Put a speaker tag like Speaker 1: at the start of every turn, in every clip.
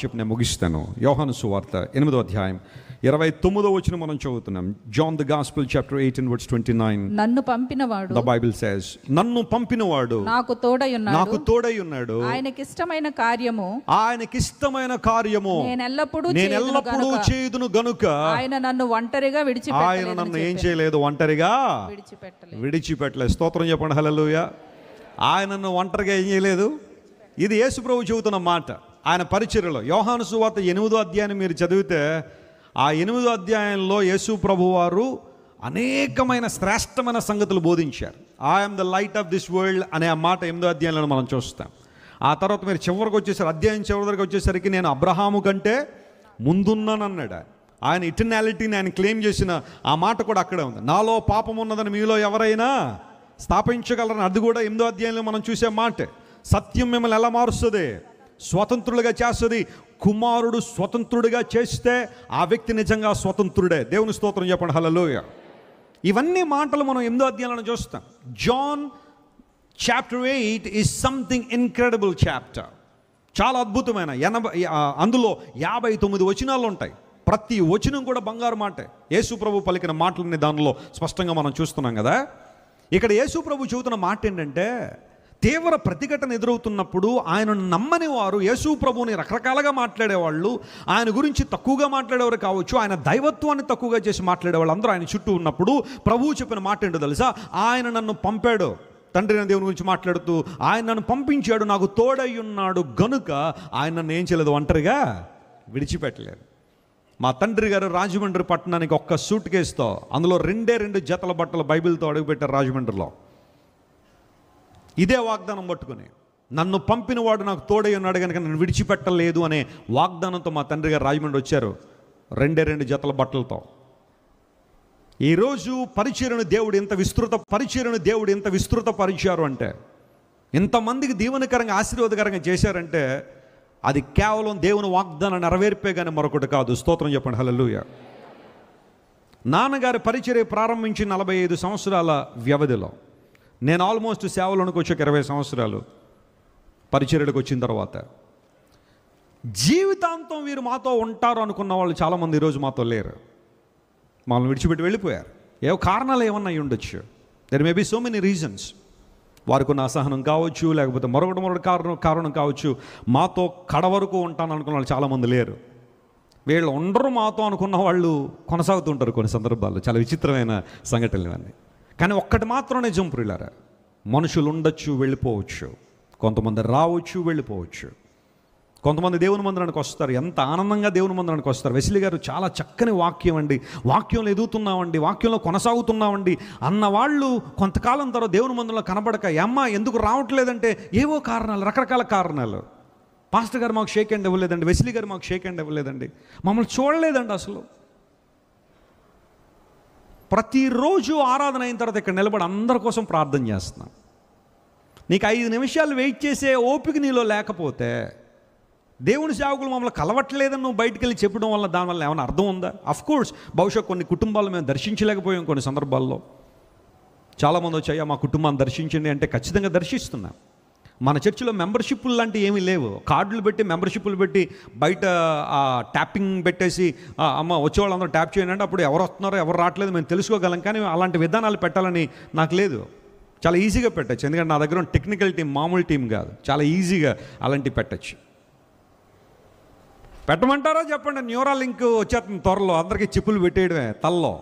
Speaker 1: చెప్పి నేను ముగిస్తాను. యోహాను సువార్త 8వ అధ్యాయం 29వ వచనం మనం చదువుతున్నాం. John the gospel chapter 18 verse 29.
Speaker 2: నన్ను పంపినవాడు,
Speaker 1: ద బైబిల్ సేస్, నన్ను పంపినవాడు
Speaker 2: నాకు తోడై ఉన్నాడు. ఆయనకిష్టమైన కార్యము నేను ఎల్లప్పుడూ
Speaker 1: చేయుదును గనుక
Speaker 2: ఆయన నన్ను ఒంటరిగా
Speaker 1: ఆయన నన్ను ఏం చేయలేదు, ఒంటరిగా విడిచిపెట్టలేదు. స్తోత్రం చెప్పండి, హల్లెలూయా. ఆయన నన్ను ఒంటరిగా ఏం చేయలేదు. ఇది యేసు ప్రభు చెబుతున్న మాట ఆయన పరిచర్యలో. యోహాను సువార్త 8వ అధ్యాయాన్ని మీరు చదివితే ఆ 8వ అధ్యాయంలో యేసు ప్రభు వారు అనేకమైన శ్రేష్టమైన సంగతులు బోధించారు. I'm the light of this world అనే ఆ మాట 8వ అధ్యాయంలో మనం చూస్తాం. ఆ తర్వాత మీరు చివరికి వచ్చేసరికి, అధ్యాయం చివరి దగ్గరికి వచ్చేసరికి నేను అబ్రహాము కంటే ముందున్నాను అన్నాడు. ఆయన ఇటర్నాలిటీని ఆయన క్లెయిమ్ చేసిన ఆ మాట కూడా అక్కడే ఉంది. నాలో పాపం ఉన్నదని మీలో ఎవరైనా స్థాపించగలరని, అది కూడా 8వ అధ్యాయంలో మనం చూసే మాట. సత్యం మిమ్మల్ని ఎలా మారుస్తుంది, స్వతంత్రులుగా చేస్తుంది. కుమారుడు స్వతంత్రుడిగా చేస్తే ఆ వ్యక్తి నిజంగా స్వతంత్రుడే. దేవుని స్తోత్రం చెప్పండి, హల్లెలూయా. ఇవన్నీ మాటలు మనం 8వ అధ్యాయంలో చూస్తాం. John chapter 8 is something incredible chapter. చాలా అద్భుతమైన అందులో 59 వచనాలు ఉంటాయి. ప్రతి వచనం కూడా బంగారు మాటే. యేసు ప్రభు పలికిన మాటలని దానిలో స్పష్టంగా మనం చూస్తున్నాం కదా. ఇక్కడ యేసు ప్రభు చెబుతున్న మాట ఏంటంటే, తీవ్ర ప్రతిఘటన ఎదురవుతున్నప్పుడు ఆయన నమ్మని వారు యేసు ప్రభువుని రకరకాలుగా మాట్లాడేవాళ్ళు, ఆయన గురించి తక్కువగా మాట్లాడేవారు కావచ్చు, ఆయన దైవత్వాన్ని తక్కువగా చేసి మాట్లాడేవాళ్ళు అందరూ ఆయన చుట్టూ ఉన్నప్పుడు ప్రభువు చెప్పిన మాట ఏంటో తెలుసా? ఆయన నన్ను పంపాడు. తండ్రి అయిన దేవుని గురించి మాట్లాడుతూ ఆయన నన్ను పంపించాడు, నాకు తోడై ఉన్నాడు గనుక ఆయన నన్ను ఏం చేయలేదు, ఒంటరిగా విడిచిపెట్టలేదు. మా తండ్రి గారు రాజమండ్రి పట్టణానికి ఒక్క సూట్ కేసుతో అందులో 2 జతల బట్టలు బైబిల్తో అడుగుపెట్టారు రాజమండ్రిలో. ఇదే వాగ్దానం పట్టుకుని, నన్ను పంపినవాడు నాకు తోడై ఉన్నాడు కనుక నన్ను విడిచిపెట్టలేదు అనే వాగ్దానంతో మా తండ్రి గారు రాజమండ్రి వచ్చారు 2 జతల బట్టలతో. ఈరోజు పరిచర్యను దేవుడు ఎంత విస్తృత పరిచారు అంటే, ఇంతమందికి దీవెనకరంగా ఆశీర్వాదకరంగా చేశారంటే అది కేవలం దేవుని వాగ్దానం నెరవేర్పే కానీ మరొకటి కాదు. స్తోత్రం చెప్పండి, హల్లెలూయా. నాన్నగారి పరిచర్య ప్రారంభించి 45 సంవత్సరాల వ్యవధిలో నేను ఆల్మోస్ట్ సేవలోనికి వచ్చాక 20 సంవత్సరాలు పరిచర్యలకు వచ్చిన తర్వాత జీవితాంతం వీరు మాతో ఉంటారు అనుకున్న వాళ్ళు చాలామంది ఈరోజు మాతో లేరు. మమ్మల్ని విడిచిపెట్టి వెళ్ళిపోయారు. ఏవో కారణాలు ఏమన్నా అయి ఉండొచ్చు. There may be so many reasons. వారికి ఉన్న అసహనం కావచ్చు, లేకపోతే మరొకటి కారణం కావచ్చు. మాతో కడ వరకు ఉంటాను అనుకున్న వాళ్ళు చాలామంది లేరు. వీళ్ళు ఉండరు మాతో అనుకున్న వాళ్ళు కొనసాగుతుంటారు కొన్ని సందర్భాల్లో. చాలా విచిత్రమైన సంఘటనలు ఇవన్నీ. కానీ ఒక్కటి మాత్రం నిజం ప్రియులారా, మనుషులు ఉండొచ్చు, వెళ్ళిపోవచ్చు. కొంతమంది రావచ్చు, వెళ్ళిపోవచ్చు. కొంతమంది దేవుని మందిరానికి వస్తారు, ఎంత ఆనందంగా దేవుని మందిరానికి వస్తారు. వెస్లీ గారు చాలా చక్కని వాక్యం అండి, వాక్యంలో ఎదుగుతున్నామండి, వాక్యంలో కొనసాగుతున్నామండి అన్నవాళ్ళు కొంతకాలం తర్వాత దేవుని మందిరంలో కనబడక, అమ్మ ఎందుకు రావట్లేదంటే ఏవో కారణాలు, రకరకాల కారణాలు. పాస్టర్ గారు మాకు షేక్ హ్యాండ్ ఇవ్వలేదండి, వెస్లీ గారు మాకు షేక్ హ్యాండ్ ఇవ్వలేదండి, మమ్మల్ని చూడలేదండి. అసలు ప్రతిరోజు ఆరాధన అయిన తర్వాత ఇక్కడ నిలబడి అందరి కోసం ప్రార్థన చేస్తున్నాం. నీకు 5 నిమిషాలు వెయిట్ చేసే ఓపిక నీలో లేకపోతే, దేవుని సేవకులు మమ్మల్ని కలవట్లేదని నువ్వు బయటికి వెళ్ళి చెప్పడం వల్ల దానివల్ల ఏమైనా అర్థం ఉందా? అఫ్కోర్స్ బహుశా కొన్ని కుటుంబాలు మేము దర్శించలేకపోయాం. కొన్ని సందర్భాల్లో చాలామంది వచ్చాయా మా కుటుంబాన్ని దర్శించండి అంటే ఖచ్చితంగా దర్శిస్తున్నాం. మన చర్చిలో మెంబర్షిప్లు లాంటివి ఏమీ లేవు. కార్డులు పెట్టి మెంబర్షిప్లు పెట్టి బయట ట్యాపింగ్ పెట్టేసి అమ్మ వచ్చేవాళ్ళందరూ ట్యాప్ చేయండి అంటే అప్పుడు ఎవరు వస్తున్నారో ఎవరు రావట్లేదు మేము తెలుసుకోగలం. కానీ అలాంటి విధానాలు పెట్టాలని నాకు లేదు. చాలా ఈజీగా పెట్టచ్చు, ఎందుకంటే నా దగ్గర టెక్నికల్ టీం మామూలు టీం కాదు. చాలా ఈజీగా అలాంటివి పెట్టచ్చు. పెట్టమంటారా చెప్పండి, న్యూరా లింక్ వచ్చేస్తుంది త్వరలో, అందరికీ చిప్పులు పెట్టేయడమే తల్లో.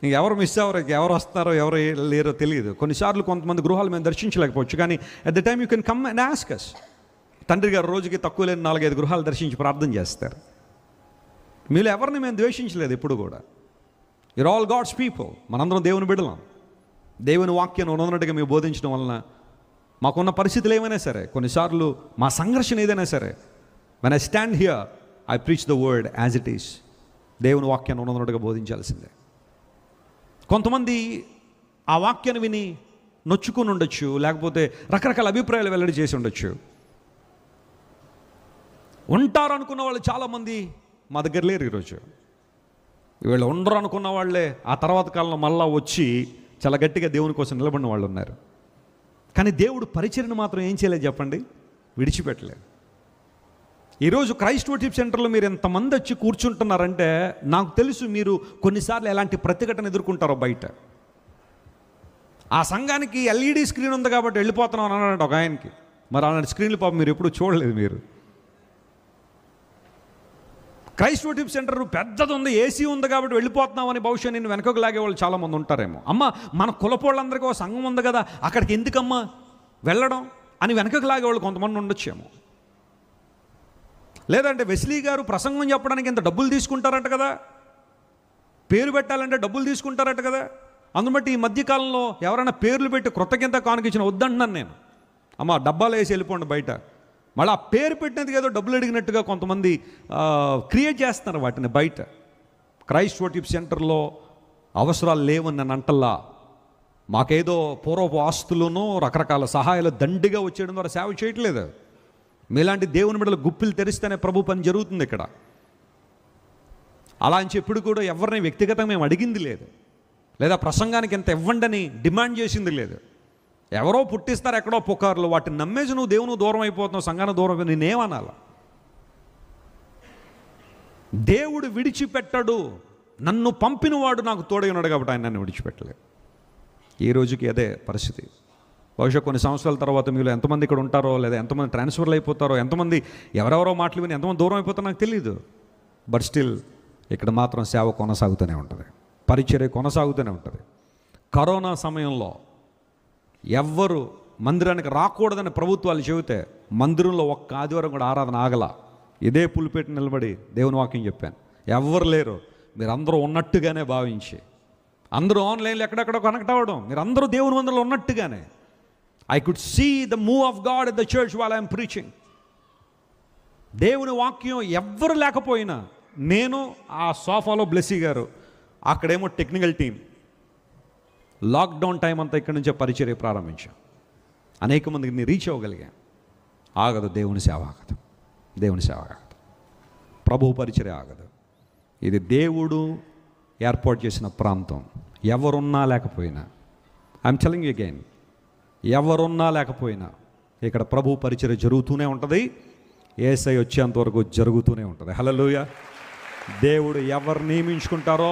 Speaker 1: ఇంక ఎవరు మిస్ అవ్వరు, ఎవరు వస్తున్నారో ఎవరు లేరో తెలియదు. కొన్నిసార్లు కొంతమంది గృహాలు మేము దర్శించలేకపోవచ్చు, కానీ at the time you can come and ask us. తండ్రి గారు రోజుకి తక్కువ లేని 4-5 గృహాలు దర్శించి ప్రార్థన చేస్తారు. మీలో ఎవరిని మేము ద్వేషించలేదు ఎప్పుడు కూడా. You're all God's people. మనందరం దేవుని బిడ్డలం. దేవుని వాక్యాన్ని ఉన్నట్టుగా మేము బోధించడం వలన మాకున్న పరిస్థితులు ఏమైనా సరే, కొన్నిసార్లు మా సంఘర్షణ ఏదైనా సరే, when I stand here, I preach the word as it is. దేవుని వాక్యాన్ని ఉన్నట్టుగా బోధించాల్సిందే. కొంతమంది ఆ వాక్యాన్ని విని నొచ్చుకుని ఉండొచ్చు, లేకపోతే రకరకాల అభిప్రాయాలు వెల్లడి చేసి ఉండొచ్చు. ఉంటారు అనుకున్న వాళ్ళు చాలామంది మా దగ్గర లేరు ఈరోజు. వీళ్ళు ఉండరు అనుకున్న వాళ్ళే ఆ తర్వాత కాలంలో మళ్ళా వచ్చి చాలా గట్టిగా దేవుని కోసం నిలబడిన వాళ్ళు ఉన్నారు. కానీ దేవుడు పరిచర్యను మాత్రం ఏం చేయలేదు చెప్పండి, విడిచిపెట్టలేదు. ఈరోజు క్రైస్ట్ వర్షిప్ సెంటర్లో మీరు ఎంతమంది వచ్చి కూర్చుంటున్నారంటే నాకు తెలుసు మీరు కొన్నిసార్లు ఎలాంటి ప్రతిఘటన ఎదుర్కొంటారో బయట. ఆ సంఘానికి ఎల్ఈడి స్క్రీన్ ఉంది కాబట్టి వెళ్ళిపోతున్నాం అని అన్నాడు ఒక ఆయనకి. మరి అలాంటి స్క్రీన్లు పాపం మీరు ఎప్పుడు చూడలేదు. మీరు క్రైస్ట్ వర్షిప్ సెంటర్ పెద్దది ఉంది, ఏసీ ఉంది కాబట్టి వెళ్ళిపోతున్నామని బహుశా నేను వెనకకు లాగే వాళ్ళు చాలామంది ఉంటారేమో. అమ్మ మన కులపోళ్ళందరికీ ఒక సంఘం ఉంది కదా, అక్కడికి ఎందుకమ్మా వెళ్ళడం అని వెనకకు లాగే వాళ్ళు కొంతమంది ఉండొచ్చేమో. లేదంటే వెస్లీ గారు ప్రసంగం చెప్పడానికి ఇంత డబ్బులు తీసుకుంటారట కదా, పేరు పెట్టాలంటే డబ్బులు తీసుకుంటారట కదా. అందుబట్టి ఈ మధ్యకాలంలో ఎవరైనా పేర్లు పెట్టి కృతజ్ఞత కానుకిచ్చిన వద్దంటున్నాను నేను. అమ్మ డబ్బాలు వేసి వెళ్ళిపోండి బయట. మళ్ళీ ఆ పేరు పెట్టినది ఏదో డబ్బులు అడిగినట్టుగా కొంతమంది క్రియేట్ చేస్తున్నారు వాటిని బయట. క్రైస్ట్ వర్షిప్ సెంటర్లో అవసరాలు లేవని నన్ను అంటల్లా. మాకేదో పూర్వపు ఆస్తులను రకరకాల సహాయాలు దండిగా వచ్చేయడం ద్వారా సేవ చేయట్లేదు. మీలాంటి దేవుని బిడ్డలు గుప్పిలు తెరిస్తేనే ప్రభు పని జరుగుతుంది ఇక్కడ. అలా అని ఎప్పుడు కూడా ఎవరిని వ్యక్తిగతంగా మేము అడిగింది లేదు, లేదా ప్రసంగానికి ఎంత ఇవ్వండి అని డిమాండ్ చేసింది లేదు. ఎవరో పుట్టిస్తారు ఎక్కడో పుకార్లు, వాటిని నమ్మేసి నువ్వు దేవుని దూరం అయిపోతున్నావు, సంఘానికి దూరం అయిపోతున్నావు. నేనేమనాల? దేవుడు విడిచిపెట్టాడు, నన్ను పంపినవాడు నాకు తోడై ఉన్నాడు కాబట్టి ఆయన నన్ను విడిచిపెట్టలేదు. ఈ రోజుకి అదే పరిస్థితి. బహుశా కొన్ని సంవత్సరాల తర్వాత మీలో ఎంతమంది ఇక్కడ ఉంటారో, లేదా ఎంతమంది ట్రాన్స్ఫర్లు అయిపోతారో, ఎంతమంది ఎవరెవరో మాటలు విని ఎంతమంది దూరం అయిపోతారో నాకు తెలియదు. బట్ స్టిల్ ఇక్కడ మాత్రం సేవ కొనసాగుతూనే ఉంటుంది, పరిచర్య కొనసాగుతూనే ఉంటుంది. కరోనా సమయంలో ఎవ్వరు మందిరానికి రాకూడదని ప్రభుత్వాలు చెబితే మందిరంలో ఒక్క ఆదివారం కూడా ఆరాధన ఆగల. ఇదే పులిపెట్టి నిలబడి దేవుని వాక్యం చెప్పాను. ఎవ్వరు లేరు, మీరు అందరూ ఉన్నట్టుగానే భావించి, అందరూ ఆన్లైన్లో ఎక్కడెక్కడో కనెక్ట్ అవ్వడం, మీరు అందరూ దేవుని మందిరంలో ఉన్నట్టుగానే. I could see the move of God at the church while I am preaching. దేవుని వాక్యం ఎవ్వరు లేకపోయినా నేను ఆ సోఫాలో బ్లెస్సీ గారు, అక్కడేమో టెక్నికల్ టీం, లాక్డౌన్ టైం అంతా ఇక్కడి నుంచే పరిచర్య ప్రారంభించాం. అనేక మందికి నేను రీచ్ అవ్వగలిగా. ఆగదు దేవుని సేవ, ఆగదు దేవుని సేవ, ఆగదు ప్రభు పరిచర్య ఆగదు. ఇది దేవుడు ఏర్పాటు చేసిన ప్రాంతం. ఎవరున్నా లేకపోయినా, ఐఎమ్ టెల్లింగ్ యు అగైన్, ఎవరున్నా లేకపోయినా ఇక్కడ ప్రభు పరిచర్య జరుగుతూనే ఉంటుంది. యేసయ్య వచ్చేంతవరకు జరుగుతూనే ఉంటుంది. హల్లెలూయా. దేవుడు ఎవరు నియమించుకుంటారో,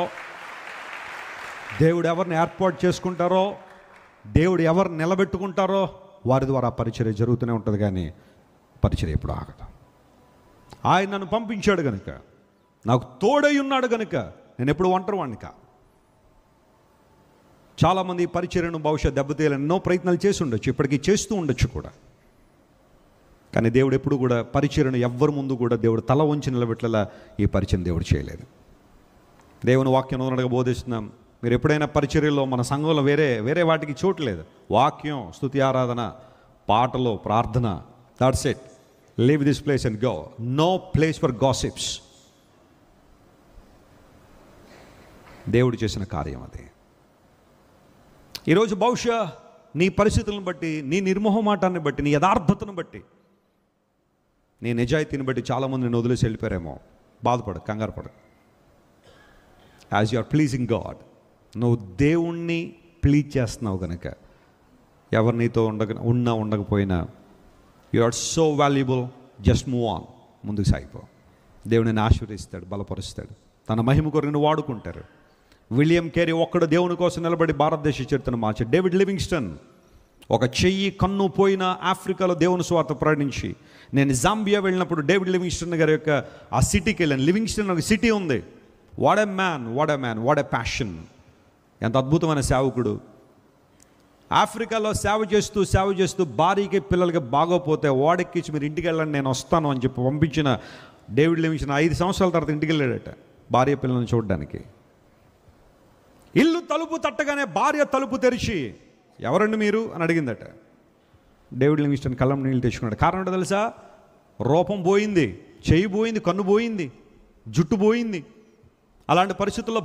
Speaker 1: దేవుడు ఎవరిని ఏర్పాటు చేసుకుంటారో, దేవుడు ఎవరు నిలబెట్టుకుంటారో వారి ద్వారా పరిచర్య జరుగుతూనే ఉంటుంది. కానీ పరిచర్య ఎప్పుడు ఆగదు. ఆయన నన్ను పంపించాడు కనుక, నాకు తోడై ఉన్నాడు కనుక నేను ఎప్పుడు ఒంటరివాడిని కా. చాలామంది ఈ పరిచర్యను బహుశా దెబ్బతీయాలని ఎన్నో ప్రయత్నాలు చేసి ఉండొచ్చు, ఇప్పటికీ చేస్తూ ఉండొచ్చు కూడా. కానీ దేవుడు ఎప్పుడు కూడా పరిచర్యను ఎవ్వరి ముందు కూడా దేవుడు తల వంచి నిలబెట్టేలా ఈ పరిచయం దేవుడు చేయలేదు. దేవుని వాక్యం ఉన్నట్టుగా బోధిస్తున్నాం. మీరు ఎప్పుడైనా పరిచర్యలో మన సంఘంలో వేరే వాటికి చోటు లేదు. వాక్యం, స్తుతి, ఆరాధన, పాటలు, ప్రార్థన, that's it. Leave this place and go. No place for gossips. దేవుడు చేసిన కార్యం అది. ఈరోజు బహుశా నీ పరిస్థితులను బట్టి, నీ నిర్మోహమాటాన్ని బట్టి, నీ యథార్థతను బట్టి, నీ నిజాయితీని బట్టి చాలామంది నేను వదిలేసి వెళ్ళిపోయారేమో. బాధపడు, కంగారు పడు. As you are pleasing God, నువ్వు దేవుణ్ణి ప్లీజ్ చేస్తున్నావు కనుక ఎవరు నీతో ఉండకపోయినా you are so valuable. Just move on, ముందుకు సాగిపో. దేవుడిని ఆశీర్వదిస్తాడు, బలపరుస్తాడు, తన మహిమ కొరకు వాడుకుంటారు. విలియం కేరీ ఒక్కడు దేవుని కోసం నిలబడి భారతదేశ చరిత్రను మార్చాడు. డేవిడ్ లివింగ్స్టన్ ఒక చెయ్యి కన్ను పోయిన ఆఫ్రికాలో దేవుని స్వార్థ ప్రకటించి, నేను జాంబియా వెళ్ళినప్పుడు డేవిడ్ లివింగ్స్టన్ గారి యొక్క ఆ సిటీకి వెళ్ళాను. లివింగ్స్టన్ ఒక సిటీ ఉంది. What a man, what a man, what a passion. ఎంత అద్భుతమైన సేవకుడు. ఆఫ్రికాలో సేవ చేస్తూ భార్యకి పిల్లలకి బాగోపోతే వాడెక్కించి మీరు ఇంటికి వెళ్ళండి నేను వస్తాను అని చెప్పి పంపించిన డేవిడ్ లివింగ్స్టన్ 5 సంవత్సరాల తర్వాత ఇంటికి వెళ్ళాడట భార్య పిల్లల్ని చూడడానికి. ఇల్లు తలుపు తట్టగానే భార్య తలుపు తెరిచి, ఎవరండి మీరు అని అడిగిందట. డేవిడ్ లివింగ్స్టన్ కళ్ళం నీళ్ళు తెచ్చుకున్నాడు. కారణం ఏంటో తెలుసా? రూపం పోయింది, చెయ్యి పోయింది, కన్ను పోయింది, జుట్టు పోయింది. అలాంటి పరిస్థితుల్లో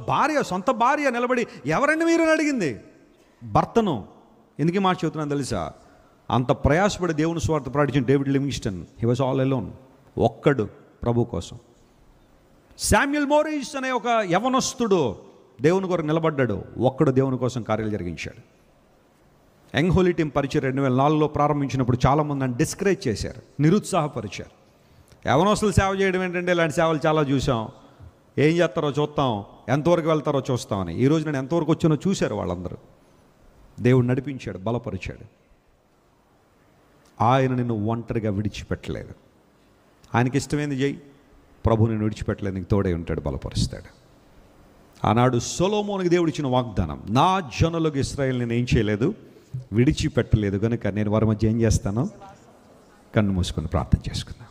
Speaker 1: సొంత భార్య నిలబడి ఎవరండి మీరు అని అడిగింది భర్తను. ఎందుకు మాట చెబుతున్నాను తెలుసా? అంత ప్రయాసపడి దేవుని స్వార్థ ప్రకటించిన David Livingstone, he was all alone, ఒక్కడు ప్రభు కోసం. శామ్యుయల్ మోరిస్ అనే ఒక యవనస్తుడు దేవుని కొరకు నిలబడ్డాడు, ఒక్కడు దేవుని కోసం కార్యాలు జరిగించాడు. యంగ్ హోలీ టీం పరిచయం 2004లో ప్రారంభించినప్పుడు చాలామంది నన్ను డిస్కరేజ్ చేశారు, నిరుత్సాహపరిచారు. యవనస్తులు సేవ చేయడం ఏంటంటే ఇలాంటి సేవలు చాలా చూసాం. ఏం చేస్తారో చూస్తాం, ఎంతవరకు వెళ్తారో చూస్తామని. ఈరోజు నేను ఎంతవరకు వచ్చానో చూశారు వాళ్ళందరూ. దేవుడు నడిపించాడు, బలపరిచాడు. ఆయన నిన్ను ఒంటరిగా విడిచిపెట్టలేదు. ఆయనకి ఇష్టమైంది చేయి, ప్రభు నిన్ను విడిచిపెట్టలేదు, నీకు తోడే ఉంటాడు, బలపరుస్తాడు. ఆనాడు సొలొమోనుకి దేవుడు ఇచ్చిన వాగ్దానం, నా జనులకు ఇశ్రాయేలు నేను ఏం చేయలేదు, విడిచిపెట్టలేదు. కనుక నేను వారి మధ్య ఏం చేస్తాను? కన్ను మూసుకొని ప్రార్థన చేసుకుందాం.